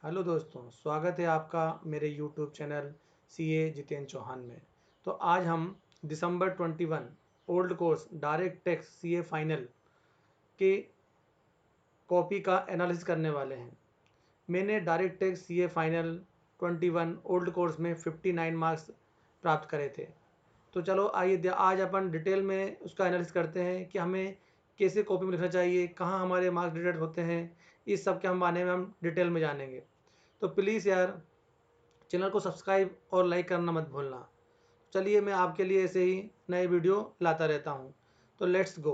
Hello दोस्तों, स्वागत है आपका मेरे YouTube channel CA Jitendra Chauhan में। तो आज हम दिसंबर 21 old course direct tax CA final के कॉपी का एनालिसिस करने वाले हैं। मैंने direct tax CA final 21 old course में 59 मार्क्स प्राप्त करे थे। तो चलो आइए आज अपन डिटेल में उसका एनालिसिस करते हैं कि हमें कैसे कॉपी में लिखना चाहिए, कहाँ हमारे मार्क्स डिडक्ट होते हैं, इस सब के हम बारे में हम डिटेल में जानेंगे। तो प्लीज़ यार, चैनल को सब्सक्राइब और लाइक करना मत भूलना। चलिए मैं आपके लिए ऐसे ही नए वीडियो लाता रहता हूँ। तो लेट्स गो।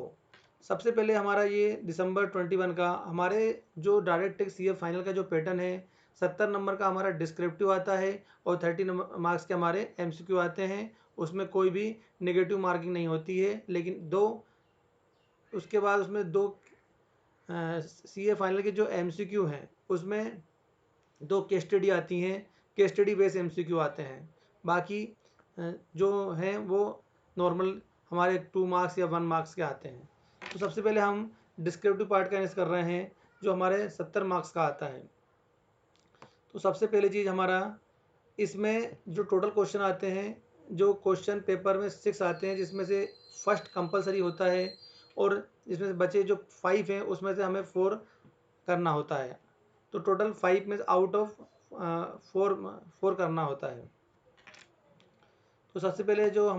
सबसे पहले हमारा ये दिसंबर 21 का हमारे जो डायरेक्ट टेक्स्ट सीए फाइनल का जो पैटर्न है, 70 नंबर का हमारा डिस्क्रिप्टिव आता है और 30 नंबर मार्क्स के हमारे एमसीक्यू आते हैं। उसमें कोई भी नेगेटिव मार्किंग नहीं होती है, लेकिन उसके बाद उसमें दो सीए फाइनल के जो एमसीक्यू हैं उसमें दो केस स्टडी आती हैं, केस स्टडी बेस एमसीक्यू आते हैं। बाकी जो हैं वो नॉर्मल हमारे 2 मार्क्स या 1 मार्क्स के आते हैं। तो सबसे पहले हम डिस्क्रिप्टिव पार्ट का एनालिसिस कर रहे हैं जो हमारे 70 मार्क्स का आता है। तो सबसे पहली चीज़ हमारा इसमें जो टोटल क्वेश्चन आते हैं, जो क्वेश्चन पेपर में 6 आते हैं, जिसमें से फर्स्ट कंपलसरी होता है और जिसमें से बचे जो 5 हैं उसमें से हमें 4 करना होता है। तो टोटल 5 में आउट ऑफ 4 करना होता है। तो सबसे पहले जो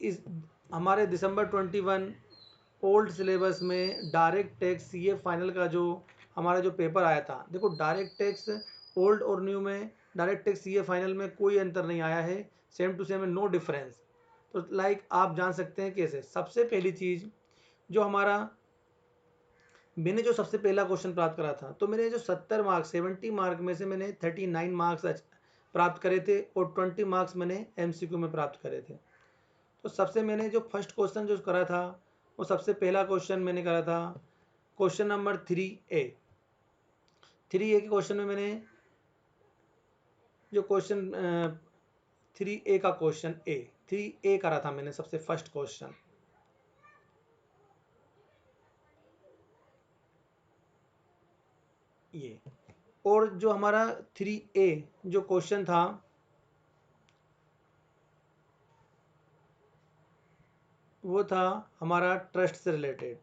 इस हमारे दिसंबर 21 ओल्ड सिलेबस में डायरेक्ट टेक्स्ट सीए फाइनल का जो हमारा जो पेपर आया था, देखो डायरेक्ट टेक्स्ट ओल्ड और न्यू में डायरेक्ट टेक्स्ट सीए फाइनल में कोई अंतर नहीं आया है, same to same, no difference. तो आप जान सकते हैं कैसे। सबसे पहली चीज़ जो मैंने जो सबसे पहला क्वेश्चन प्राप्त करा था, तो मैंने जो 70 मार्क में से मैंने 39 मार्क्स प्राप्त करे थे और 20 मार्क्स मैंने एमसीक्यू में प्राप्त करे थे। तो सबसे मैंने जो फर्स्ट क्वेश्चन जो करा था, वो सबसे पहला क्वेश्चन मैंने करा था क्वेश्चन नंबर 3A। 3A के क्वेश्चन में मैंने जो क्वेश्चन 3A का क्वेश्चन 3A करा था मैंने सबसे फर्स्ट क्वेश्चन। ये और जो हमारा 3A जो क्वेश्चन था वो था हमारा ट्रस्ट से रिलेटेड।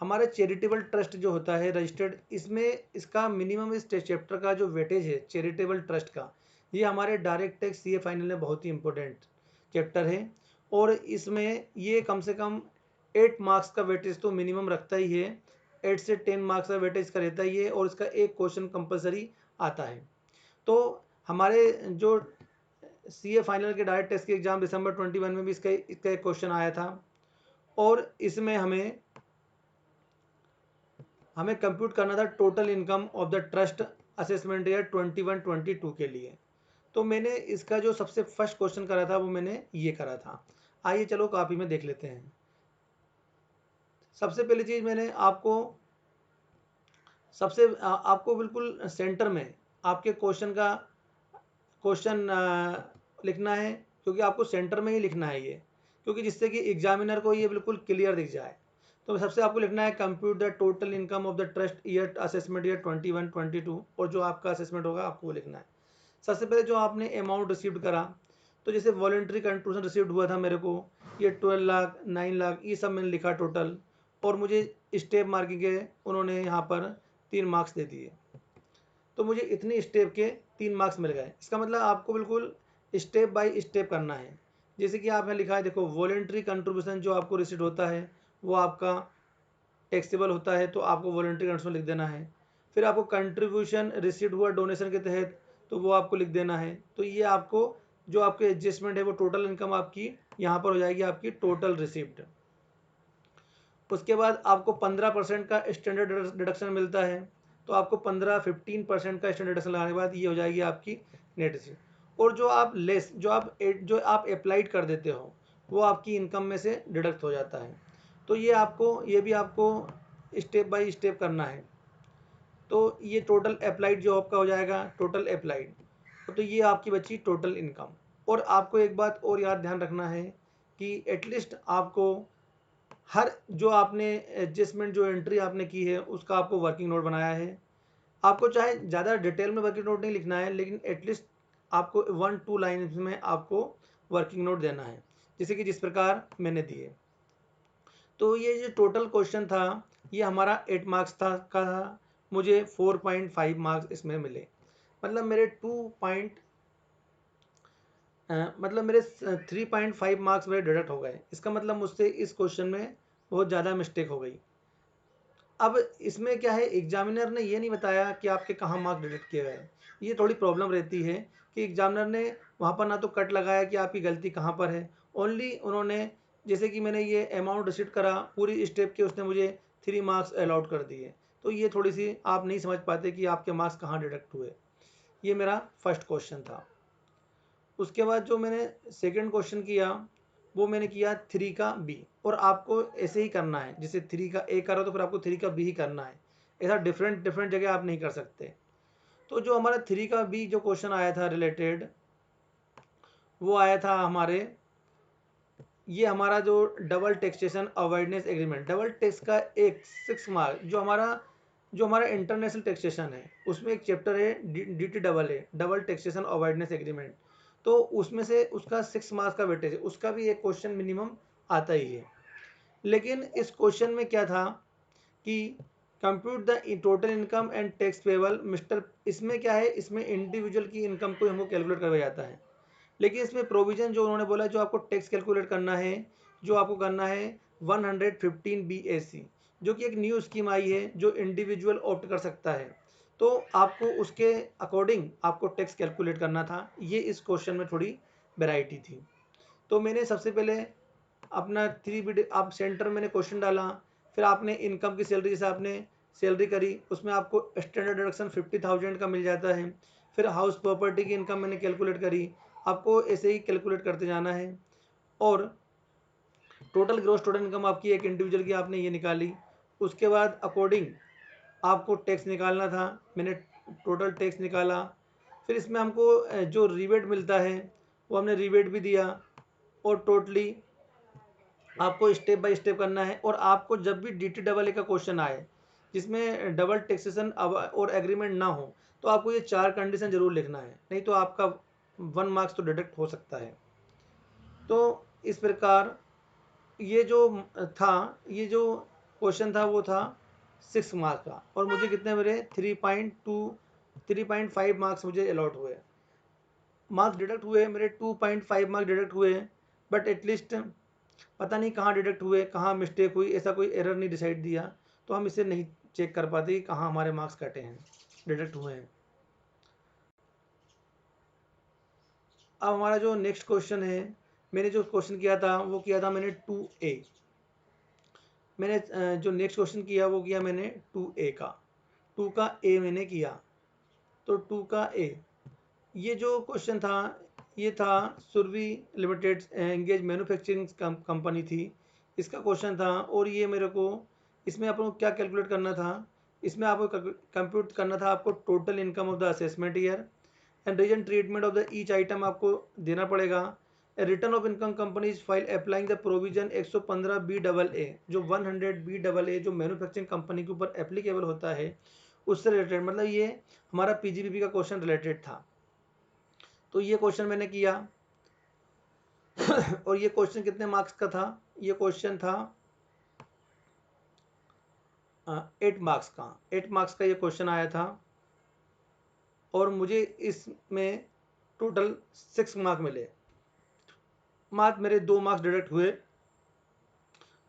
हमारे चैरिटेबल ट्रस्ट जो होता है रजिस्टर्ड, इसमें इसका मिनिमम इस चैप्टर का जो वेटेज है चैरिटेबल ट्रस्ट का, ये हमारे डायरेक्ट टैक्स सीए फाइनल में बहुत ही इंपॉर्टेंट चैप्टर है। और इसमें ये कम से कम 8 मार्क्स का वेटेज तो मिनिमम रखता ही है, 8 से 10 मार्क्स का वेटेज का रहता ही है, और इसका एक क्वेश्चन कंपलसरी आता है। तो हमारे जो सीए फाइनल के डायरेक्ट टेस्ट के एग्जाम दिसंबर 21 में भी इसका एक क्वेश्चन आया था, और इसमें हमें कंप्यूट करना था total income of the trust assessment year 21-22 के लिए। तो मैंने इसका जो सबसे फर्स्ट क्वेश्चन करा था वो मैंने ये करा था। आइए चलो कॉपी में देख लेते हैं। सबसे पहली चीज़ मैंने आपको बिल्कुल सेंटर में आपके क्वेश्चन लिखना है, क्योंकि आपको सेंटर में ही लिखना है ये, क्योंकि जिससे कि एग्जामिनर को ये बिल्कुल क्लियर दिख जाए। तो सबसे आपको लिखना है compute the total income of the trust year assessment year 21-22, और जो आपका असेसमेंट होगा आपको वो लिखना है। सबसे पहले जो आपने अमाउंट रिसीव करा, तो जैसे वॉलेंट्री कंट्रीब्यूशन रिसीव्ड हुआ था मेरे को, ये 12 लाख 9 लाख ये सब मैंने लिखा टोटल, और मुझे स्टेप मार्किंग के उन्होंने यहाँ पर 3 मार्क्स दे दिए। तो मुझे इतने स्टेप के 3 मार्क्स मिल गए। इसका मतलब आपको बिल्कुल स्टेप बाय स्टेप करना है। जैसे कि आपने लिखा है, देखो वॉलेंट्री कंट्रीब्यूशन जो आपको रिसीट होता है वो आपका टैक्सेबल होता है, तो आपको वॉलेंट्री कंट्रीब्यूशन लिख देना है। फिर आपको कंट्रीब्यूशन रिसीट हुआ डोनेशन के तहत, तो वो आपको लिख देना है। तो ये आपको जो आपके एडजस्टमेंट है वो टोटल इनकम आपकी यहाँ पर हो जाएगी, आपकी टोटल रिसिप्ट। उसके बाद आपको 15% का स्टैंडर्ड डिडक्शन मिलता है, तो आपको 15-15% का स्टैंडर्ड डिडक्शन लगाने के बाद ये हो जाएगी आपकी नेट रिसीप्ट। और जो आप अप्लाइड कर देते हो वो आपकी इनकम में से डिडक्ट हो जाता है। तो ये भी आपको स्टेप बाय स्टेप करना है। तो ये टोटल अप्लाइड जो आपका हो जाएगा, टोटल अप्लाइड, तो ये आपकी बची टोटल इनकम। और आपको एक बात और याद ध्यान रखना है कि एटलीस्ट आपको हर जो आपने एडजस्टमेंट जो एंट्री आपने की है उसका आपको वर्किंग नोट बनाया है। आपको चाहे ज़्यादा डिटेल में वर्किंग नोट नहीं लिखना है, लेकिन एटलीस्ट आपको 1-2 लाइन में आपको वर्किंग नोट देना है, जैसे कि जिस प्रकार मैंने दिए। तो ये जो टोटल क्वेश्चन था ये हमारा 8 मार्क्स था। मुझे 4.5 मार्क्स इसमें मिले, मतलब मेरे 3.5 मार्क्स मेरे डिडक्ट हो गए। इसका मतलब मुझसे इस क्वेश्चन में बहुत ज़्यादा मिस्टेक हो गई। अब इसमें क्या है, एग्जामिनर ने ये नहीं बताया कि आपके कहाँ मार्क्स डिडक्ट किए गए। ये थोड़ी प्रॉब्लम रहती है कि एग्जामिनर ने वहाँ पर ना तो कट लगाया कि आपकी गलती कहाँ पर है, ओनली उन्होंने, जैसे कि मैंने ये अमाउंट रिसीट करा पूरी स्टेप के, उसने मुझे 3 मार्क्स अलाउड कर दिए। तो ये थोड़ी सी आप नहीं समझ पाते कि आपके मार्क्स कहाँ डिडक्ट हुए। ये मेरा फर्स्ट क्वेश्चन था। उसके बाद जो मैंने सेकंड क्वेश्चन किया वो मैंने किया 3 का बी, और आपको ऐसे ही करना है, जैसे 3 का ए करो तो फिर आपको 3 का बी ही करना है, ऐसा डिफरेंट डिफरेंट जगह आप नहीं कर सकते। तो जो हमारा 3 का बी जो क्वेश्चन आया था रिलेटेड, वो आया था हमारे, ये हमारा जो double taxation avoidance agreement, double tax का एक 6 मार्क, जो हमारा इंटरनेशनल टैक्सेशन है उसमें एक चैप्टर है DTAA, double taxation avoidance agreement. तो उसमें से उसका 6 मार्क्स का वेटेज है, उसका भी एक क्वेश्चन मिनिमम आता ही है। लेकिन इस क्वेश्चन में क्या था कि compute the total income and tax payable mister, इसमें क्या है, इसमें इंडिविजुअल की इनकम को हमको कैलकुलेट करवाया जाता है। लेकिन इसमें प्रोविजन जो उन्होंने बोला, जो आपको टैक्स कैलकुलेट करना है, जो आपको करना है 115 BAC, जो कि एक न्यू स्कीम आई है जो इंडिविजुअल ऑप्ट कर सकता है। तो आपको उसके अकॉर्डिंग आपको टैक्स कैलकुलेट करना था। ये इस क्वेश्चन में थोड़ी वेराइटी थी। तो मैंने सबसे पहले अपना 3 आप सेंटर मैंने क्वेश्चन डाला, फिर आपने इनकम की सैलरी, जैसे आपने सैलरी करी उसमें आपको स्टैंडर्ड डिडक्शन 50,000 का मिल जाता है। फिर हाउस प्रॉपर्टी की इनकम मैंने कैलकुलेट करी, आपको ऐसे ही कैलकुलेट करते जाना है। और टोटल ग्रॉस टोटल इनकम आपकी एक इंडिविजुअल की आपने ये निकाली। उसके बाद अकॉर्डिंग आपको टैक्स निकालना था, मैंने टोटल टैक्स निकाला। फिर इसमें हमको जो रिबेट मिलता है वो हमने रिबेट भी दिया, और टोटली आपको स्टेप बाय स्टेप करना है। और आपको जब भी DTAA का क्वेश्चन आए जिसमें डबल टैक्सेशन और एग्रीमेंट ना हो, तो आपको ये 4 कंडीशन जरूर लिखना है, नहीं तो आपका 1 मार्क्स तो डिडक्ट हो सकता है। तो इस प्रकार ये जो था, ये जो क्वेश्चन था वो था 6 मार्क्स का, और मुझे कितने मेरे 3.5 मार्क्स मुझे अलॉट हुए। मार्क्स डिडक्ट हुए मेरे 2.5 मार्क्स डिडक्ट हुए, बट एटलीस्ट पता नहीं कहाँ डिडक्ट हुए, कहाँ मिस्टेक हुई, ऐसा कोई एरर नहीं डिसाइड दिया, तो हम इसे नहीं चेक कर पाते कि कहाँ हमारे मार्क्स कटे हैं, डिडक्ट हुए हैं। अब हमारा जो नेक्स्ट क्वेश्चन है, मैंने जो क्वेश्चन किया था वो किया था मैंने 2A। मैंने जो नेक्स्ट क्वेश्चन किया वो किया मैंने 2A का, 2 का A मैंने किया। तो 2 का A, ये जो क्वेश्चन था ये था Surabhi limited engage manufacturing company थी, इसका क्वेश्चन था। और ये मेरे को, इसमें आपको क्या कैलकुलेट करना था, इसमें आपको कंप्यूट करना था आपको total income of the assessment year and reason treatment of the each item आपको देना पड़ेगा। Return of income companies file applying the provision 115 BAA, जो 100 BAA जो मैन्युफैक्चरिंग कंपनी के ऊपर एप्लीकेबल होता है उससे रिलेटेड, मतलब ये हमारा PGBP का क्वेश्चन रिलेटेड था। तो ये क्वेश्चन मैंने किया और ये क्वेश्चन कितने मार्क्स का था, ये क्वेश्चन था 8 मार्क्स का, 8 मार्क्स का ये क्वेश्चन आया था। और मुझे इसमें टोटल 6 मार्क मिले, मार्क्स मेरे 2 मार्क्स डिडक्ट हुए।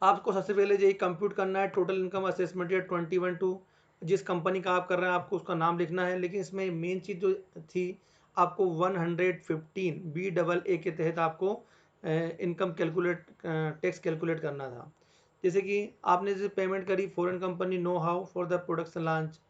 आपको सबसे पहले यही कंप्यूट करना है टोटल इनकम असेसमेंट ईयर 21-2, जिस कंपनी का आप कर रहे हैं आपको उसका नाम लिखना है। लेकिन इसमें मेन चीज़ जो थी, आपको 115 BAA के तहत आपको इनकम कैलकुलेट, टैक्स कैलकुलेट करना था। जैसे कि आपने जैसे पेमेंट करी foreign company no how for the production launch,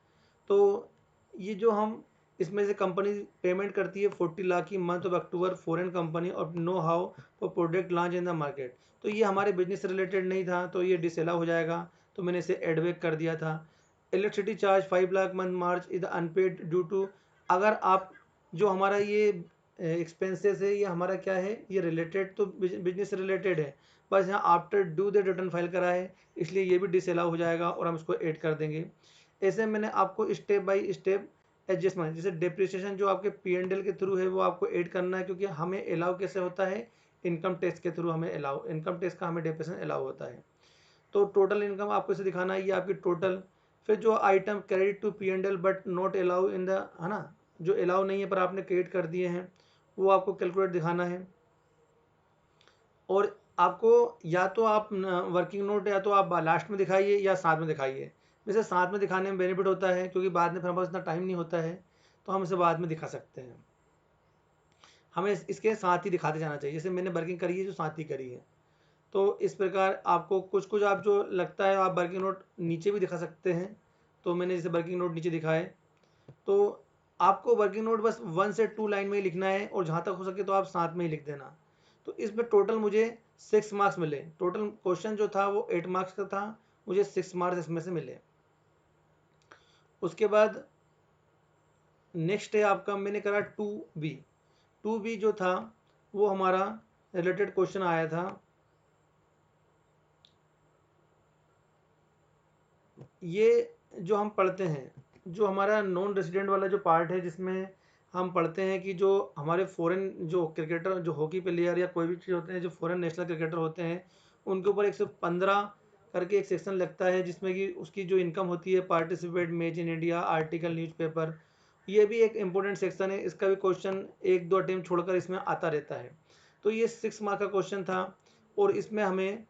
तो ये जो हम इसमें से कंपनी पेमेंट करती है 40 लाख की month of October, foreign company और know how for product launch in the market. तो ये हमारे बिजनेस से रिलेटेड नहीं था, तो ये डिसअलाउ हो जाएगा, तो मैंने इसे एडवेक कर दिया था। Electricity charge 5 lakh month March is unpaid due to, अगर आप जो हमारा ये एक्सपेंसेस है ये हमारा क्या है, ये रिलेटेड तो बिजनेस से रिलेटेड है, बस यहाँ after due the return file करा है, इसलिए ये भी डिसअलाउ हो जाएगा और हम इसको ऐड कर देंगे। ऐसे मैंने आपको स्टेप बाय स्टेप एडजस्टमेंट, जैसे डेप्रिसिएशन जो आपके P&L के थ्रू है वो आपको ऐड करना है, क्योंकि हमें अलाउ कैसे होता है, इनकम टैक्स के थ्रू हमें अलाउ, इनकम टैक्स का हमें डेप्रिसिएशन अलाउ होता है। तो टोटल इनकम आपको इसे दिखाना है, ये आपकी टोटल। फिर जो item credit to P&L but not allow in the, है ना, जो अलाउ नहीं है पर आपने क्रेडिट कर दिए हैं, वो आपको कैलकुलेट दिखाना है। और आपको या तो आप वर्किंग नोट या तो आप लास्ट में दिखाइए या साथ में दिखाइए। वैसे साथ में दिखाने में बेनिफिट होता है, क्योंकि बाद में फिर हमारे पास इतना टाइम नहीं होता है, तो हम इसे बाद में दिखा सकते हैं। हमें इसके साथ ही दिखाते जाना चाहिए, जैसे मैंने वर्किंग करी है जो साथ ही करी है। तो इस प्रकार आपको कुछ कुछ आप जो लगता है आप वर्किंग नोट नीचे भी दिखा सकते हैं। तो मैंने जैसे वर्किंग नोट नीचे दिखाए, तो आपको वर्किंग नोट बस 1 से 2 लाइन में ही लिखना है, और जहाँ तक हो सके तो आप साथ में ही लिख देना। तो इसमें टोटल मुझे 6 मार्क्स मिले। टोटल क्वेश्चन जो था वो 8 मार्क्स का था, मुझे 6 मार्क्स इसमें से मिले। उसके बाद नेक्स्ट है आपका, मैंने करा 2B। 2B जो था वो हमारा रिलेटेड क्वेश्चन आया था। ये जो हम पढ़ते हैं, जो हमारा नॉन रेसिडेंट वाला जो पार्ट है, जिसमें हम पढ़ते हैं कि जो हमारे फॉरेन जो क्रिकेटर, जो हॉकी प्लेयर या कोई भी चीज़ होते हैं, जो फॉरेन नेशनल क्रिकेटर होते हैं, उनके ऊपर 115 करके एक सेक्शन लगता है, जिसमें कि उसकी जो इनकम होती है, पार्टिसिपेट मेज इन इंडिया, आर्टिकल, न्यूज़पेपर। ये भी एक इम्पोर्टेंट सेक्शन है, इसका भी क्वेश्चन 1-2 अटेम्प्ट छोड़कर इसमें आता रहता है। तो ये 6 मार्क का क्वेश्चन था, और इसमें हमें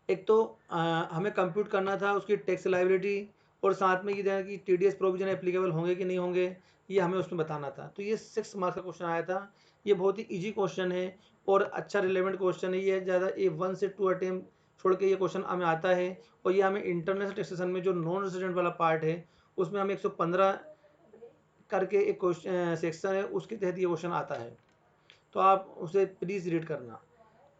एक तो हमें कंप्यूट करना था उसकी टैक्स लायबिलिटी, और साथ में ये देना कि TDS प्रोविजन एप्लीकेबल होंगे कि नहीं होंगे, ये हमें उसमें बताना था। तो ये 6 मार्क्स का क्वेश्चन आया था। ये बहुत ही इजी क्वेश्चन है और अच्छा रिलेवेंट क्वेश्चन है। ये ज़्यादा, ये 1 से 2 अटेम्प्ट छोड़ के ये क्वेश्चन हमें आता है, और ये हमें इंटरनेशनल टैक्सेशन में जो नॉन रेजिडेंट वाला पार्ट है, उसमें हमें 115 करके एक क्वेश्चन सेक्शन है, उसके तहत ये क्वेश्चन आता है। तो आप उसे प्लीज़ रीड करना।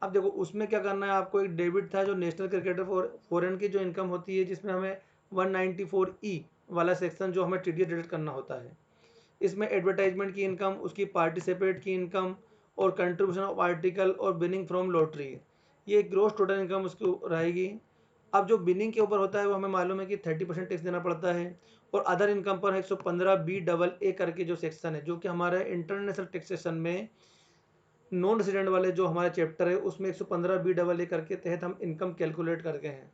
अब देखो उसमें क्या करना है आपको, एक डेबिट था जो नेशनल क्रिकेटर फॉरेन की जो इनकम होती है, जिसमें हमें 194E वाला सेक्शन जो हमें TDS डिडक्ट करना होता है। इसमें एडवर्टाइजमेंट की इनकम, उसकी पार्टिसिपेट की इनकम, और कंट्रीब्यूशन ऑफ आर्टिकल, और बिनिंग फ्रॉम लॉटरी, ये ग्रोस टोटल इनकम उसकी रहेगी। अब जो बिनिंग के ऊपर होता है वो हमें मालूम है कि 30% टैक्स देना पड़ता है, और अदर इनकम पर 115BAA करके जो सेक्शन है, जो कि हमारे इंटरनेशनल टैक्सेशन में नॉन रेजिडेंट वाले जो हमारा चैप्टर है, उसमें 115BAA करके तहत हम इनकम कैलकुलेट करके हैं,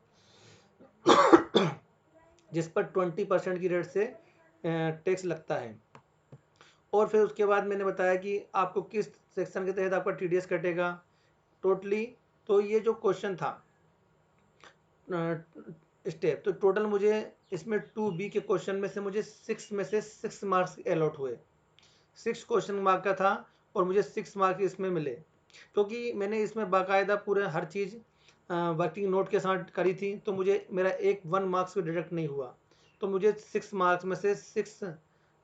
जिस पर 20% की रेट से टैक्स लगता है। और फिर उसके बाद मैंने बताया कि आपको किस सेक्शन के तहत आपका TDS कटेगा टोटली। तो ये जो क्वेश्चन था स्टेप, तो टोटल मुझे इसमें 2B के क्वेश्चन में से मुझे 6 मार्क्स अलॉट हुए। 6 क्वेश्चन मार्क का था, और मुझे 6 मार्क इसमें मिले, क्योंकि मैंने इसमें बाकायदा पूरे हर चीज़ वर्किंग नोट के साथ करी थी। तो मुझे मेरा 1 मार्क्स भी डिडक्ट नहीं हुआ। तो मुझे 6 मार्क्स में से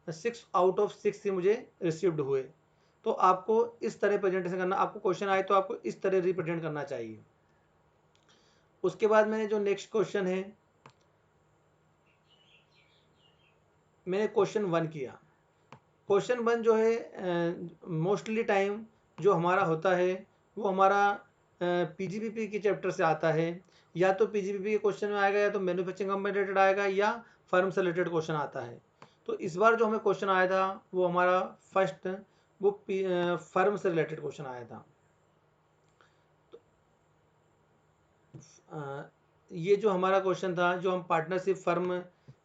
6 आउट ऑफ 6 ही मुझे रिसीव्ड हुए। तो आपको इस तरह प्रेजेंटेशन करना, आपको क्वेश्चन आए तो आपको इस तरह रिप्रेजेंट करना चाहिए। उसके बाद मैंने जो नेक्स्ट क्वेश्चन है, मैंने क्वेश्चन 1 किया। क्वेश्चन 1 जो है मोस्टली टाइम जो हमारा होता है वो हमारा PGBP के चैप्टर से आता है। या तो PGBP के क्वेश्चन में आएगा, या तो मैन्युफैक्चरिंग कंपनी रिलेटेड आएगा, या फर्म से रिलेटेड क्वेश्चन आता है। तो इस बार जो हमें क्वेश्चन आया था वो हमारा फर्स्ट, वो फर्म से रिलेटेड क्वेश्चन आया था। ये जो हमारा क्वेश्चन था, जो हम पार्टनरशिप फर्म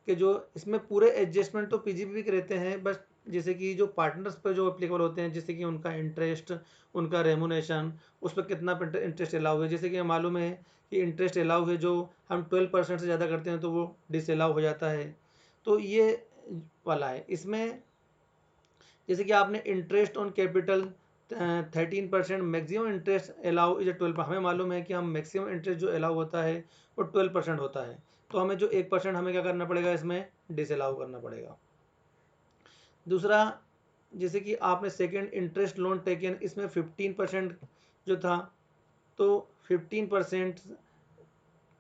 के जो इसमें पूरे एडजस्टमेंट तो PGBP के रहते हैं, बस जैसे कि जो पार्टनर्स पर जो एप्लीकेबल होते हैं, जैसे कि उनका इंटरेस्ट, उनका रेमुनेशन, उस पर कितना इंटरेस्ट अलाउ है। जैसे कि मालूम है कि इंटरेस्ट अलाउ है, जो हम 12% से ज़्यादा करते हैं तो वो डिसअलाउ हो जाता है। तो ये वाला है। इसमें जैसे कि आपने interest on capital 13%, maximum interest allow is 12%। हमें मालूम है कि हम मैक्सिमम इंटरेस्ट जो अलाउ होता है वो 12% होता है। तो हमें जो 1% हमें क्या करना पड़ेगा, इसमें डिसअलाउ करना पड़ेगा। दूसरा, जैसे कि आपने सेकेंड इंटरेस्ट लोन टेकन, इसमें 15% जो था, तो 15%,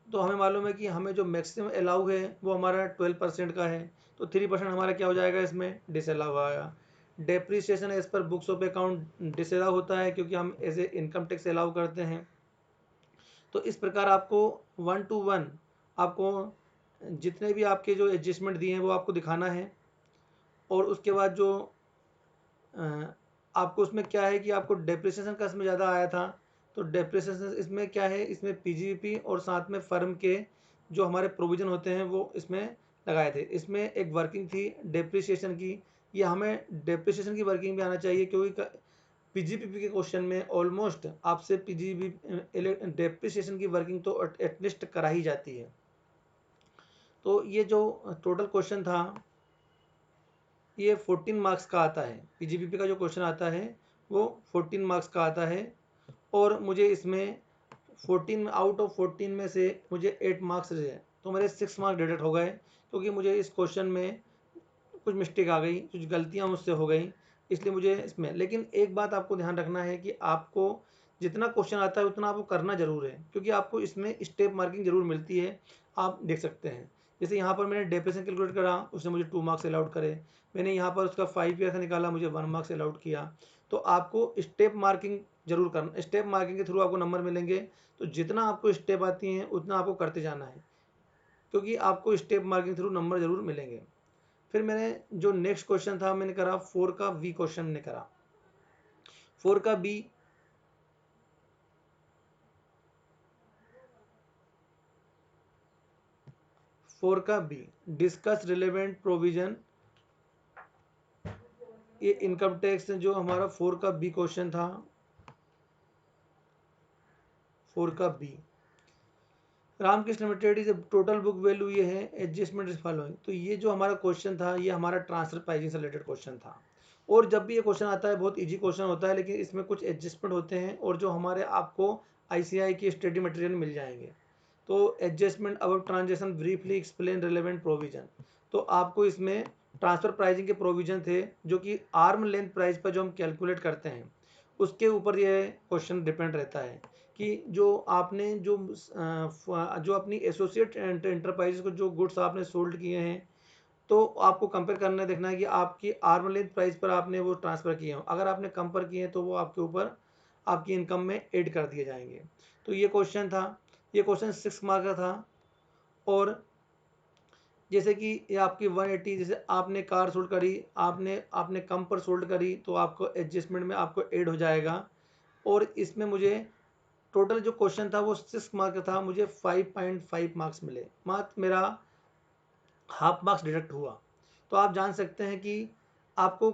तो हमें मालूम है कि हमें जो मैक्सिमम अलाउ है वो हमारा 12% का है। तो 3% हमारा क्या हो जाएगा, इसमें डिसअलाउ आएगा। Depreciation as per books of account disallow होता है, क्योंकि हम as a income tax allow करते हैं। तो इस प्रकार आपको 1 to 1 आपको जितने भी आपके जो एडजस्टमेंट दिए हैं वो आपको दिखाना है। और उसके बाद जो आपको उसमें क्या है कि आपको डेप्रिसिएशन का इसमें ज़्यादा आया था, तो डेप्रिसिएशन इसमें क्या है, इसमें पीजीपी और साथ में फर्म के जो हमारे प्रोविज़न होते हैं वो इसमें लगाए थे। इसमें एक वर्किंग थी डेप्रिसिएशन की, ये हमें डेप्रिसिएशन की वर्किंग भी आना चाहिए, क्योंकि पीजीपीपी के क्वेश्चन में ऑलमोस्ट आपसे पीजीपी डेप्रिसिएशन की वर्किंग तो एटलीस्ट करा ही जाती है। तो ये जो टोटल क्वेश्चन था ये 14 मार्क्स का आता है। पीजीपीपी का जो क्वेश्चन आता है वो 14 मार्क्स का आता है, और मुझे इसमें 14 आउट ऑफ 14 में से मुझे 8 मार्क्स रहे, तो मेरे 6 मार्क्स डिडक्ट हो गए, क्योंकि मुझे इस क्वेश्चन में कुछ मिस्टेक आ गई, कुछ गलतियां मुझसे हो गई, इसलिए मुझे इसमें। लेकिन एक बात आपको ध्यान रखना है कि आपको जितना क्वेश्चन आता है उतना आपको करना जरूर है, क्योंकि आपको इसमें स्टेप मार्किंग जरूर मिलती है। आप देख सकते हैं, जैसे यहाँ पर मैंने डेप्रेशन कैलकुलेट करा, उसने मुझे 2 मार्क्स अलाउड करे। मैंने यहाँ पर उसका 5 ईयर का निकाला, मुझे 1 मार्क्स अलाउड किया। तो आपको स्टेप मार्किंग जरूर करना, स्टेप मार्किंग के थ्रू आपको नंबर मिलेंगे। तो जितना आपको स्टेप आती हैं उतना आपको करते जाना है, क्योंकि आपको स्टेप मार्किंग थ्रू नंबर जरूर मिलेंगे। फिर मैंने जो नेक्स्ट क्वेश्चन था मैंने करा 4 का बी क्वेश्चन मैंने करा। 4 का बी डिस्कस रिलेवेंट प्रोविजन, ये इनकम टैक्स जो हमारा 4 का बी क्वेश्चन था। 4 का B, Ramakrishna limited is total book value ये है, एडजस्टमेंट इज फॉलोइंग। तो ये जो हमारा क्वेश्चन था ये हमारा ट्रांसफर प्राइसिंग से रिलेटेड क्वेश्चन था। और जब भी ये क्वेश्चन आता है बहुत इजी क्वेश्चन होता है, लेकिन इसमें कुछ एडजस्टमेंट होते हैं, और जो हमारे आपको आईसीआई की स्टडी मटेरियल मिल जाएंगे। तो एडजस्टमेंट अब transaction briefly explain relevant provision. तो आपको इसमें ट्रांसफर प्राइसिंग के प्रोविजन थे, जो कि आर्म लेंथ प्राइस पर जो हम कैलकुलेट करते हैं उसके ऊपर ये क्वेश्चन डिपेंड रहता है, कि जो आपने जो अपनी एसोसिएट एंटरप्राइजेस को जो गुड्स आपने सोल्ड किए हैं, तो आपको कंपेयर करना देखना है कि आपकी आर्म लेंथ प्राइस पर आपने वो ट्रांसफ़र किए हो। अगर आपने कम पर किए हैं तो वो आपके ऊपर आपकी इनकम में ऐड कर दिए जाएंगे। तो ये क्वेश्चन था, ये क्वेश्चन 6 मार्क का था। और जैसे कि ये आपकी 180, जैसे आपने कार सोल्ड करी, आपने आपने कम पर सोल्ड करी, तो आपको एडजस्टमेंट में आपको ऐड हो जाएगा। और इसमें मुझे टोटल जो क्वेश्चन था वो 6 मार्क का था, मुझे 5.5 मार्क्स मिले, मात्र मेरा हाफ मार्क्स डिडक्ट हुआ। तो आप जान सकते हैं कि आपको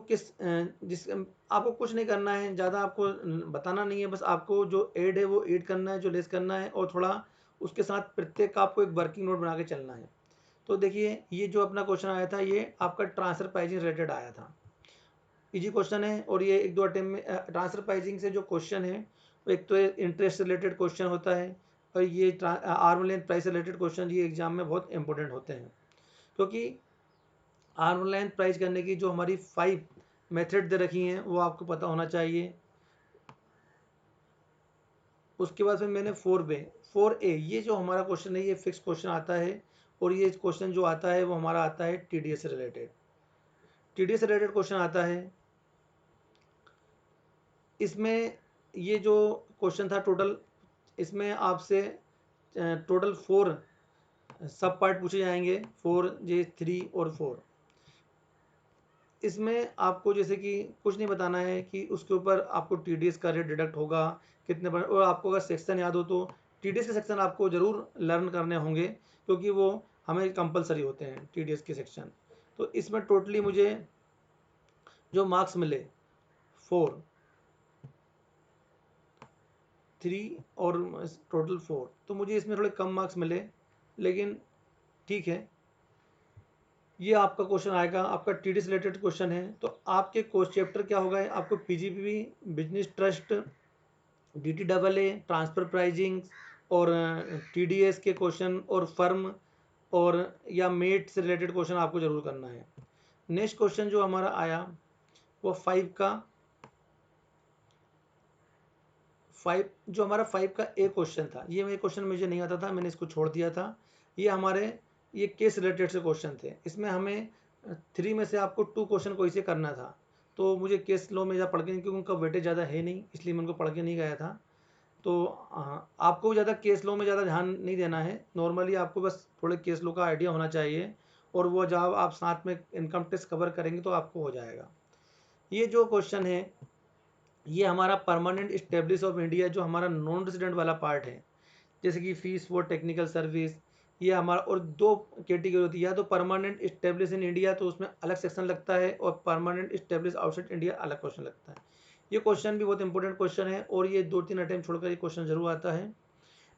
आपको कुछ नहीं करना है, ज़्यादा आपको बताना नहीं है, बस आपको जो ऐड है वो ऐड करना है, जो लेस करना है, और थोड़ा उसके साथ प्रत्येक का आपको एक वर्किंग नोट बना के चलना है। तो देखिए ये जो अपना क्वेश्चन आया था ये आपका ट्रांसफर प्राइसिंग रिलेटेड आया था, इजी क्वेश्चन है। और ये एक दो अटेम्प्ट में ट्रांसफर प्राइसिंग से जो क्वेश्चन है, एक तो इंटरेस्ट रिलेटेड क्वेश्चन होता है, और ये arm length price related question ये एग्जाम में बहुत इंपॉर्टेंट होते हैं, क्योंकि आर्म लेंथ प्राइस करने की जो हमारी 5 मेथड दे रखी हैं वो आपको पता होना चाहिए। उसके बाद फिर मैंने 4A ये जो हमारा क्वेश्चन है ये फिक्स क्वेश्चन आता है, और ये क्वेश्चन जो आता है वो हमारा आता है टीडीएस रिलेटेड क्वेश्चन आता है। इसमें ये जो क्वेश्चन था टोटल, इसमें आपसे टोटल 4 सब पार्ट पूछे जाएंगे, 4J 3 और 4। इसमें आपको जैसे कि कुछ नहीं बताना है कि उसके ऊपर आपको टीडीएस का रेट डिडक्ट होगा कितने पर, और आपको अगर सेक्शन याद हो तो टीडीएस के सेक्शन आपको ज़रूर लर्न करने होंगे, क्योंकि वो हमें कंपलसरी होते हैं टीडीएस के सेक्शन। तो इसमें टोटली मुझे जो मार्क्स मिले 4, 3 और टोटल 4, तो मुझे इसमें थोड़े कम मार्क्स मिले, लेकिन ठीक है। ये आपका क्वेश्चन आएगा, आपका टीडीएस रिलेटेड क्वेश्चन है। तो आपके कोर्स चैप्टर क्या होगा, आपको PGP, business trust, DTAA, transfer pricing और टीडीएस के क्वेश्चन, और फर्म और या मेट से रिलेटेड क्वेश्चन आपको जरूर करना है। नेक्स्ट क्वेश्चन जो हमारा आया वो 5 जो हमारा 5 का ए क्वेश्चन था, ये मेरे क्वेश्चन मुझे नहीं आता था, मैंने इसको छोड़ दिया था। ये केस रिलेटेड से क्वेश्चन थे, इसमें हमें 3 में से आपको 2 क्वेश्चन कोई से करना था। तो मुझे केस लॉ में ज़्यादा पढ़ के नहीं, क्योंकि उनका वेटेज ज़्यादा है नहीं, इसलिए मैं उनको पढ़ के नहीं गया था। तो आपको ज़्यादा केस लो में ज़्यादा ध्यान नहीं देना है, नॉर्मली आपको बस थोड़े केस लो का आइडिया होना चाहिए, और वो जब आप साथ में इनकम टैक्स कवर करेंगे तो आपको हो जाएगा। ये जो क्वेश्चन है ये हमारा परमानेंट स्टेब्लिश ऑफ इंडिया, जो हमारा नॉन रेजिडेंट वाला पार्ट है, जैसे कि फीस फॉर टेक्निकल सर्विस, ये हमारा, और दो कैटेगरी होती है, या तो परमानेंट स्टेब्लिश इन इंडिया तो उसमें अलग सेक्शन लगता है, और परमानेंट स्टेब्लिश आउटसाइड इंडिया अलग क्वेश्चन लगता है। ये क्वेश्चन भी बहुत इंपॉर्टेंट क्वेश्चन है, और ये 2-3 अटैम्प्ट छोड़कर ये क्वेश्चन जरूर आता है।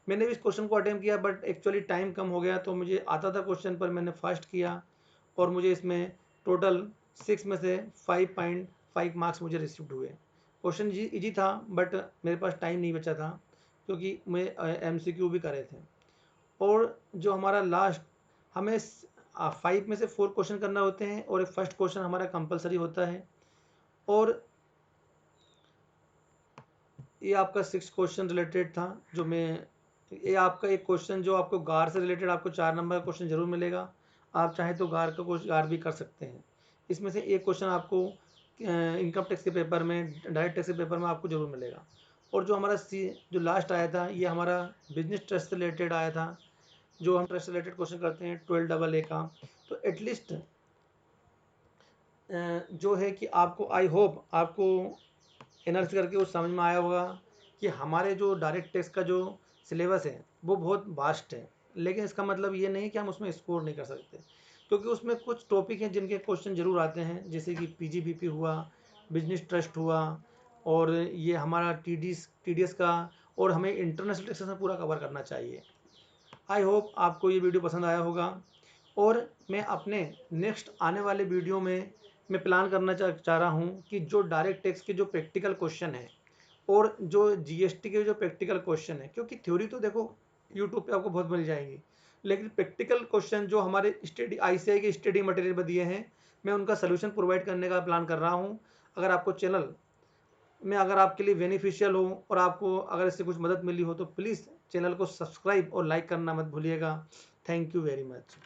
मैंने भी इस क्वेश्चन को अटैम्प्ट किया, बट एक्चुअली टाइम कम हो गया, तो मुझे आता था क्वेश्चन पर मैंने फास्ट किया, और मुझे इसमें टोटल 6 में से 5.5 मार्क्स मुझे रिसीव्ड हुए। क्वेश्चन इजी था, बट मेरे पास टाइम नहीं बचा था, क्योंकि मैं MCQ भी करे थे। और जो हमारा लास्ट, हमें 5 में से 4 क्वेश्चन करना होते हैं, और एक फर्स्ट क्वेश्चन हमारा कंपलसरी होता है। और ये आपका 6 क्वेश्चन रिलेटेड था, जो मैं, ये आपका एक क्वेश्चन जो आपको गार से रिलेटेड, आपको 4 नंबर का क्वेश्चन जरूर मिलेगा। आप चाहें तो गार का क्वेश्चन गार भी कर सकते हैं। इसमें से एक क्वेश्चन आपको इनकम टैक्स के पेपर में, डायरेक्ट टैक्स के पेपर में आपको जरूर मिलेगा। और जो हमारा जो लास्ट आया था, ये हमारा बिजनेस ट्रस्ट से रिलेटेड आया था, जो हम ट्रस्ट रिलेटेड क्वेश्चन करते हैं 12AA का। तो एटलीस्ट जो है कि आपको, आई होप आपको एनालिसिस करके वो समझ में आया होगा कि हमारे जो डायरेक्ट टैक्स का जो सिलेबस है वो बहुत वास्ट है, लेकिन इसका मतलब ये नहीं कि हम उसमें स्कोर नहीं कर सकते, क्योंकि उसमें कुछ टॉपिक हैं जिनके क्वेश्चन जरूर आते हैं, जैसे कि PGBP हुआ, बिजनेस ट्रस्ट हुआ, और ये हमारा TDS का, और हमें इंटरनेशनल टैक्सेशन पूरा कवर करना चाहिए। आई होप आपको ये वीडियो पसंद आया होगा, और मैं अपने नेक्स्ट आने वाले वीडियो में मैं प्लान करना चाह रहा हूँ कि जो डायरेक्ट टैक्स के जो प्रैक्टिकल क्वेश्चन है, और जो GST के जो प्रैक्टिकल क्वेश्चन है, क्योंकि थ्योरी तो देखो यूट्यूब पे आपको बहुत मिल जाएंगी, लेकिन प्रैक्टिकल क्वेश्चन जो हमारे स्टडी ICAI के स्टडी मटेरियल में दिए हैं, मैं उनका सोल्यूशन प्रोवाइड करने का प्लान कर रहा हूँ। अगर आपको चैनल में, अगर आपके लिए बेनिफिशियल हो, और आपको अगर इससे कुछ मदद मिली हो, तो प्लीज़ चैनल को सब्सक्राइब और लाइक करना मत भूलिएगा। Thank you very much.